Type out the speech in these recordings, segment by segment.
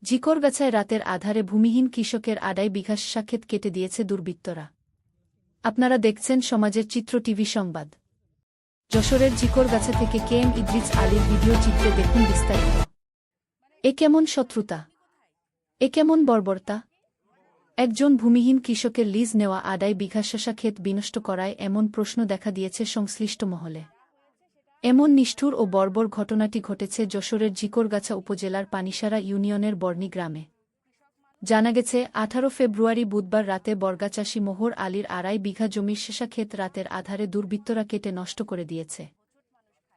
জিকরগাছায় রাতের আধারে ভূমিহীন কৃষকের আড়াই বিঘা ক্ষেত কেটে দিয়েছে দুর্বৃত্তরা। আপনারা দেখছেন সমাজের চিত্র টিভি সংবাদ। যশোরের জিকরগাছা থেকে কেএম ইদ্রিস আলীর ভিডিও চিত্রে দেখুন বিস্তারিত। এ কেমন শত্রুতা, এ কেমন বর্বরতা! একজন ভূমিহীন কৃষকের লিজ নেওয়া আড়াই বিঘা ক্ষেত বিনষ্ট করায় এমন প্রশ্ন দেখা দিয়েছে সংশ্লিষ্ট মহলে। এমন নিষ্ঠুর ও বর্বর ঘটনাটি ঘটেছে যশোরের জিকরগাছা উপজেলার পানিসারা ইউনিয়নের বর্ণী গ্রামে। জানা গেছে, 18 ফেব্রুয়ারি বুধবার রাতে বর্গাচাষী মোহর আলীর আড়াই বিঘা জমির ক্ষেত রাতের আধারে দুর্বৃত্তরা কেটে নষ্ট করে দিয়েছে।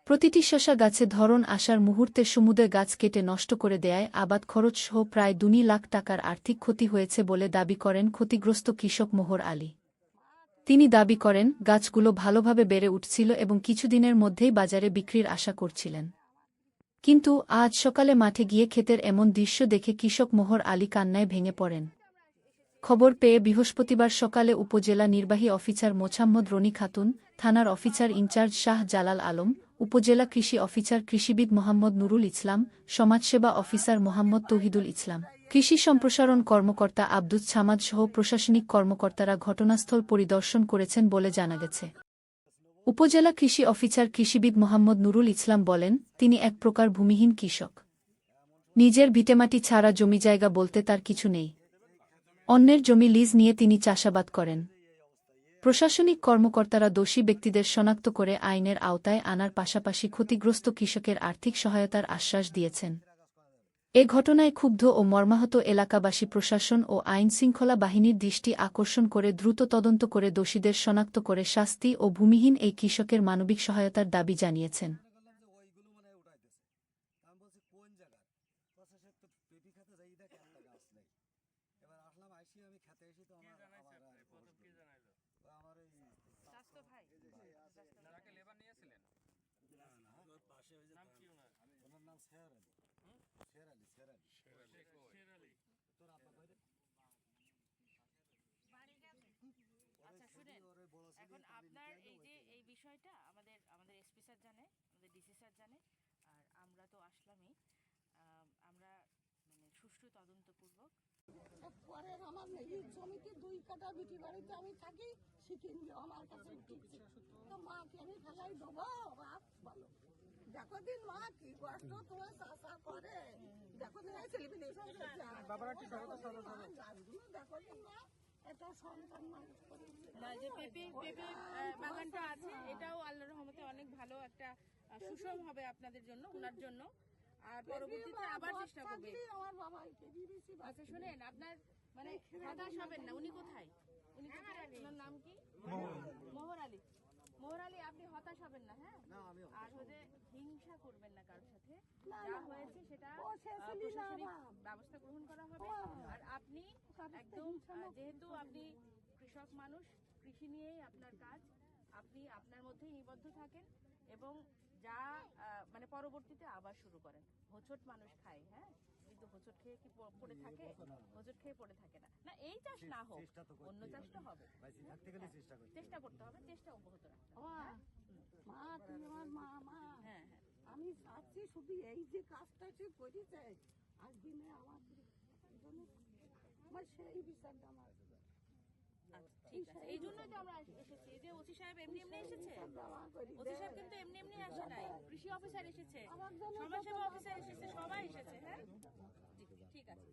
প্রতিটি শসা গাছে ধরন আসার মুহূর্তে সমুদে গাছ কেটে নষ্ট করে দেয়ায় আবাদ খরচসহ প্রায় 2 লাখ টাকার আর্থিক ক্ষতি হয়েছে বলে দাবি করেন ক্ষতিগ্রস্ত কৃষক মোহর আলী। তিনি দাবি করেন, গাছগুলো ভালোভাবে বেড়ে উঠছিল এবং কিছুদিনের মধ্যেই বাজারে বিক্রির আশা করছিলেন। কিন্তু আজ সকালে মাঠে গিয়ে ক্ষেতের এমন দৃশ্য দেখে কৃষক মোহর আলী কান্নায় ভেঙে পড়েন। খবর পেয়ে বৃহস্পতিবার সকালে উপজেলা নির্বাহী অফিসার মোছাম্মদ রনি খাতুন, থানার অফিসার ইনচার্জ শাহ জালাল আলম, উপজেলা কৃষি অফিসার কৃষিবিদ মোহাম্মদ নুরুল ইসলাম, সমাজসেবা অফিসার মোহাম্মদ তৌহিদুল ইসলাম, কৃষি সম্প্রসারণ কর্মকর্তা আব্দুস ছামাদ সহ প্রশাসনিক কর্মকর্তারা ঘটনাস্থল পরিদর্শন করেছেন বলে জানা গেছে। উপজেলা কৃষি অফিসার কৃষিবিদ মোহাম্মদ নুরুল ইসলাম বলেন, তিনি এক প্রকার ভূমিহীন কৃষক। নিজের ভিটেমাটি ছাড়া জমি জায়গা বলতে তার কিছু নেই। অন্যের জমি লিজ নিয়ে তিনি চাষাবাদ করেন। প্রশাসনিক কর্মকর্তারা দোষী ব্যক্তিদের শনাক্ত করে আইনের আওতায় আনার পাশাপাশি ক্ষতিগ্রস্ত কৃষকের আর্থিক সহায়তার আশ্বাস দিয়েছেন। এ ঘটনায় ক্ষুব্ধ ও মর্মাহত এলাকাবাসী প্রশাসন ও আইনশৃঙ্খলা বাহিনীর দৃষ্টি আকর্ষণ করে দ্রুত তদন্ত করে দোষীদের শনাক্ত করে শাস্তি ও ভূমিহীন এই কৃষকের মানবিক সহায়তার দাবি জানিয়েছেন। এখন আপনার এই যে এই বিষয়টা আমাদের এসপি স্যার জানে, আমাদের ডিসি স্যার জানে, আর আমরা তো আসলামই। আমরা সুষ্ঠু তদন্তপূর্বক পরে আমার এই জমিতে 2 কাঠা বিটি বাড়িতে আমি থাকি, শিখে নিল আমার কাছে উঠেছে। তো মাকে আমি ফেলাই দেবো, বলো দেখো দিন মা কি কষ্ট তোমার চাষা করে, দেখো দিন ছেলে মেয়ে দেখো দিন মা এটা সন্তান মানুষ করেছে। না যে পেঁপে বাগানটা আছে, এটাও আল্লাহর রহমতে অনেক ভালো একটা সুষম হবে আপনাদের জন্য, ওনার জন্য। আর পরবর্তীতে আবার চেষ্টা করবে। আমার বাবাকে বিবিসি। আচ্ছা শুনেন, আপনার হতাশ হবেন না। উনি কোথায়? ওনার নাম কি? মোহর আলী। মোহর আলী, আপনি হতাশ হবেন না, হ্যাঁ? আর হিংসা করবেন না কারোর সাথে। যা হয়েছে সেটা প্রশাসনিক ব্যবস্থা গ্রহণ করা হবে। আর আপনি একদম, যেহেতু আপনি কৃষক মানুষ, কৃষি নিয়েই আপনার কাজ, আপনি আপনার মধ্যেই নিবদ্ধ থাকেন এবং যা পরবর্তীতে আবার শুরু করেন। হোঁচট মানুষ খায়, হ্যাঁ, কিন্তু হোঁচট খেয়ে কি পড়ে থাকে? হোঁচট খেয়ে পড়ে থাকে না। না, এই চাষ না হোক, অন্য চাষটা হবে। চেষ্টা করতে হবে, চেষ্টা অব্যাহত রাখতে হবে। মা তুই আমার মা, মা হ্যাঁ হ্যাঁ, আমি চাচ্ছি শুধু এই যে কাজটা তুই করেছে আজদিনে আমার সেই বিচারটা আমার। ঠিক আছে, এই জন্যই তো আমরা এসেছি। এই যে ওসি সাহেব এমনি এসেছে, ওসি সাহেব কিন্তু এমনি আসে নাই। কৃষি অফিসার এসেছে, সমাজসেবা অফিসার এসেছে, সবাই এসেছে। হ্যাঁ, ঠিক আছে।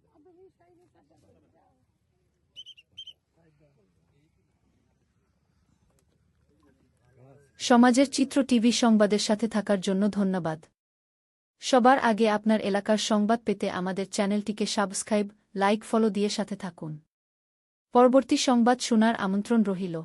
সমাজের চিত্র টিভি সংবাদের সাথে থাকার জন্য ধন্যবাদ। সবার আগে আপনার এলাকার সংবাদ পেতে আমাদের চ্যানেলটিকে সাবস্ক্রাইব, লাইক, ফলো দিয়ে সাথে থাকুন। পরবর্তী সংবাদ শোনার আমন্ত্রণ রহিল।